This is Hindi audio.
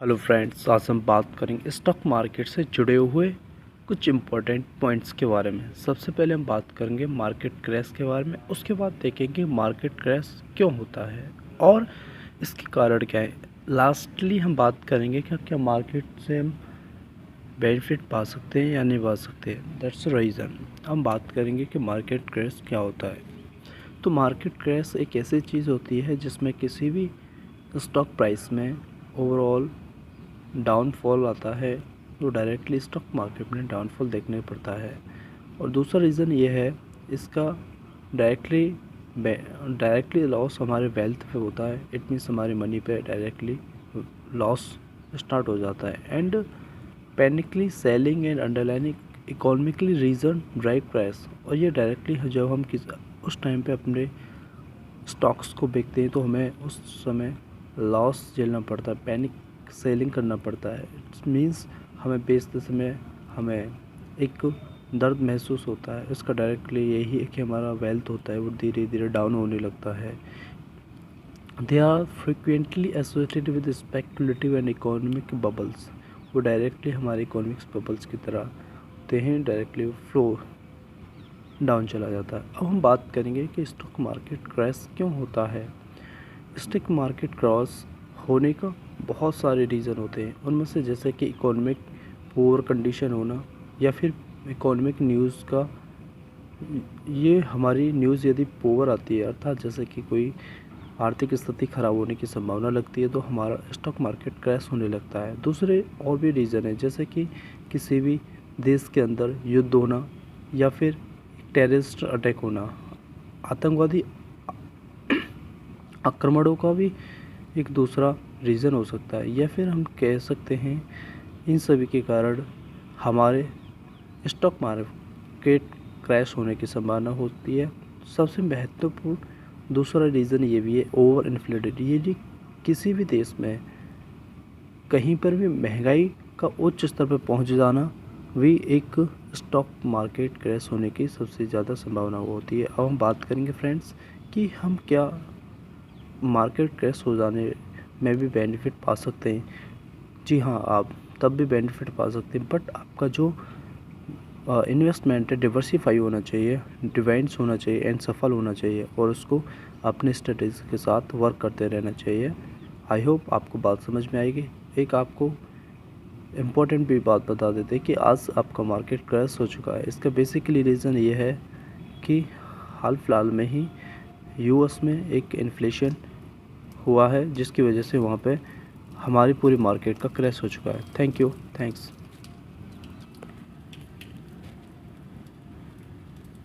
हेलो फ्रेंड्स, आज हम बात करेंगे स्टॉक मार्केट से जुड़े हुए कुछ इम्पोर्टेंट पॉइंट्स के बारे में। सबसे पहले हम बात करेंगे मार्केट क्रैश के बारे में। उसके बाद देखेंगे मार्केट क्रैश क्यों होता है और इसके कारण क्या है। लास्टली हम बात करेंगे क्या मार्केट से हम बेनिफिट पा सकते हैं या नहीं पा सकते। दैट्स द रीज़न हम बात करेंगे कि मार्केट क्रैश क्या होता है। तो मार्केट क्रैश एक ऐसी चीज़ होती है जिसमें किसी भी स्टॉक प्राइस में ओवरऑल डाउनफॉल आता है, तो डायरेक्टली स्टॉक मार्केट में डाउनफॉल देखने पड़ता है। और दूसरा रीज़न ये है इसका डायरेक्टली लॉस हमारे वेल्थ पे होता है। इट मीन्स हमारी मनी पे डायरेक्टली लॉस स्टार्ट हो जाता है। And panicky selling and underlining economically reason drive crash. और ये डायरेक्टली जब हम उस टाइम पे अपने स्टॉक्स को बेचते हैं तो हमें उस समय लॉस झेलना पड़ता है, पैनिक सेलिंग करना पड़ता है। इट्स मीन्स हमें बेचते समय हमें एक दर्द महसूस होता है। इसका डायरेक्टली यही है कि हमारा वेल्थ होता है वो धीरे धीरे डाउन होने लगता है। They are frequently associated with speculative and economic bubbles. वो डायरेक्टली हमारे इकोनॉमिक्स बबल्स की तरह होते हैं, डायरेक्टली फ्लो डाउन चला जाता है। अब हम बात करेंगे कि स्टॉक मार्केट क्रैश क्यों होता है। स्टॉक मार्केट क्रैश होने का बहुत सारे रीज़न होते हैं। उनमें से जैसे कि इकोनॉमिक पुअर कंडीशन होना या फिर इकोनॉमिक न्यूज़ का, ये हमारी न्यूज़ यदि पुअर आती है अर्थात जैसे कि कोई आर्थिक स्थिति खराब होने की संभावना लगती है तो हमारा स्टॉक मार्केट क्रैश होने लगता है। दूसरे और भी रीज़न है जैसे कि किसी भी देश के अंदर युद्ध होना या फिर टेररिस्ट अटैक होना, आतंकवादी आक्रमणों का भी एक दूसरा रीज़न हो सकता है। या फिर हम कह सकते हैं इन सभी के कारण हमारे स्टॉक मार्केट क्रैश होने की संभावना होती है। सबसे महत्वपूर्ण दूसरा रीज़न ये भी है ओवर इन्फ्लेटेड। यदि किसी भी देश में कहीं पर भी महंगाई का उच्च स्तर पर पहुंच जाना भी एक स्टॉक मार्केट क्रैश होने की सबसे ज़्यादा संभावना होती है। अब हम बात करेंगे फ्रेंड्स कि हम क्या मार्केट क्रैश हो जाने में भी बेनिफिट पा सकते हैं। जी हाँ, आप तब भी बेनिफिट पा सकते हैं, बट आपका जो इन्वेस्टमेंट है डिवर्सिफाई होना चाहिए, डिवाइंस होना चाहिए एंड सफल होना चाहिए और उसको अपने स्ट्रेटेजी के साथ वर्क करते रहना चाहिए। आई होप आपको बात समझ में आएगी। एक आपको इम्पोर्टेंट भी बात बता देते हैं कि आज आपका मार्केट क्रैश हो चुका है। इसका बेसिकली रीज़न ये है कि हाल फिलहाल में ही यूएस में एक इन्फ्लेशन हुआ है जिसकी वजह से वहाँ पे हमारी पूरी मार्केट का क्रैश हो चुका है। Thank you, thanks.